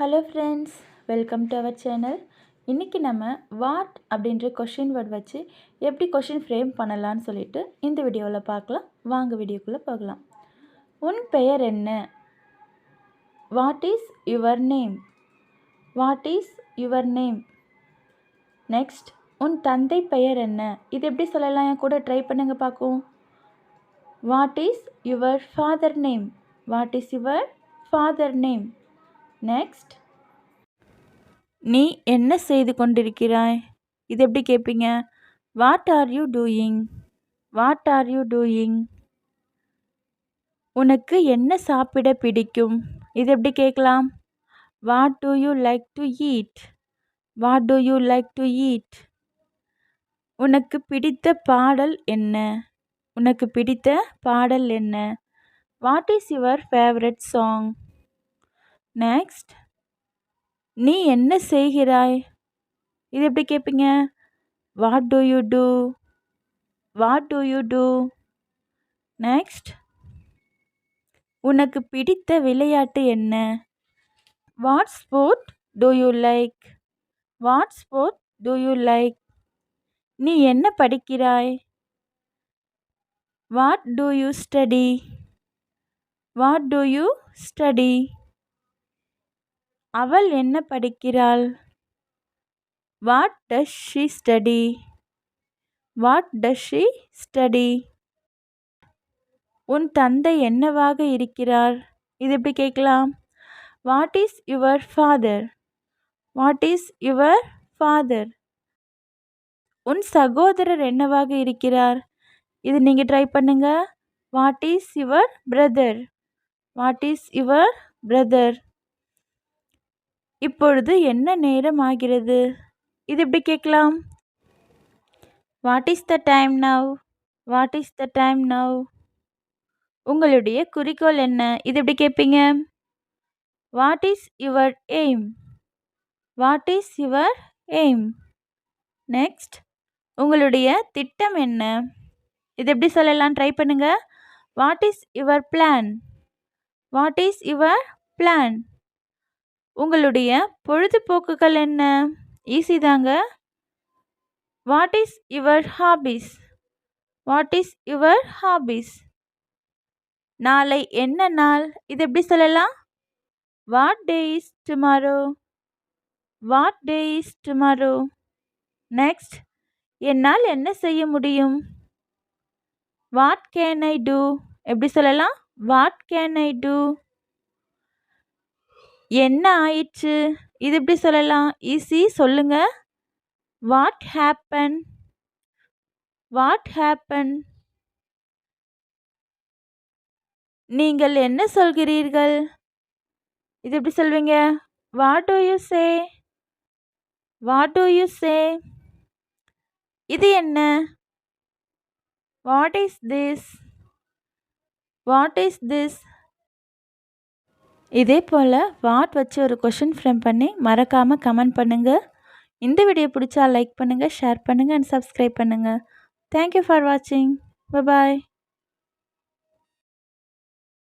Hello friends, welcome to our channel. இன்றைக்கி நம்ம what அப்படின்ற கொஷின் வேர்ட் வச்சு எப்படி கொஷின் ஃப்ரேம் பண்ணலான்னு சொல்லிட்டு இந்த வீடியோவில் பார்க்கலாம். வாங்க வீடியோக்குள்ளே போகலாம். உன் பெயர் என்ன? What is your name? What is your name? Next, உன் தந்தை பெயர் என்ன? இது எப்படி சொல்லலாம்? என் கூட ட்ரை பண்ணுங்க பார்க்கும். What is your father name? What is your father name? Next, நீ என்ன செய்து கொண்டிருக்கிறாய்? இது எப்படி கேட்பீங்க? What are you doing? What are you doing? உனக்கு என்ன சாப்பிட பிடிக்கும்? இது எப்படி கேட்கலாம்? What do you like to eat? What do you like to eat? உனக்கு பிடித்த பாடல் என்ன? உனக்கு பிடித்த பாடல் என்ன? What is your favourite song? Next, நீ என்ன செய்கிறாய்? இது எப்படி கேட்பீங்க? What do you do? What do you do? Next, உனக்கு பிடித்த விளையாட்டு என்ன? What sport do you like? What sport do you like? நீ என்ன படிக்கிறாய்? What do you study? What do you study? அவள் என்ன படிக்கிறாள்? What does she study? What does she study? உன் தந்தை என்னவாக இருக்கிறார்? இது எப்படி கேட்கலாம்? What is your father? What is your father? உன் சகோதரர் என்னவாக இருக்கிறார்? இது நீங்கள் ட்ரை பண்ணுங்க. What is your brother? What is your brother? இப்பொழுது என்ன நேரம் ஆகிறது? இது எப்படி கேட்கலாம்? What is the time now? What is the time now? உங்களுடைய குறிக்கோள் என்ன? இது எப்படி கேட்பீங்க? What is your aim? What is your aim? Next, உங்களுடைய திட்டம் என்ன? இது எப்படி சொல்லலாம்? ட்ரை பண்ணுங்க. What is your plan? What is your plan? உங்களுடைய பொழுதுபோக்குகள் என்ன? ஈஸி தாங்க. What is your hobbies? What is your hobbies? நாளை என்ன நாள்? இது எப்படி சொல்லலாம்? What day is tomorrow? What day is tomorrow? Next, என்னால் என்ன செய்ய முடியும்? What can I do? எப்படி சொல்லலாம்? What can I do? என்ன ஆயிற்று? இது எப்படி சொல்லலாம்? ஈஸி, சொல்லுங்க. What happen? What happen? நீங்கள் என்ன சொல்கிறீர்கள்? இது எப்படி சொல்வீங்க? What do you say? What do you say? இது என்ன? What is this? What is this? இதே போல் வாட் வச்சு ஒரு கொஷின் ஃப்ரேம் பண்ணி மறக்காமல் கமெண்ட் பண்ணுங்கள். இந்த வீடியோ பிடிச்சா லைக் பண்ணுங்கள், ஷேர் பண்ணுங்கள் அண்ட் சப்ஸ்கிரைப் பண்ணுங்கள். தேங்க்யூ ஃபார் வாட்சிங். பாய்.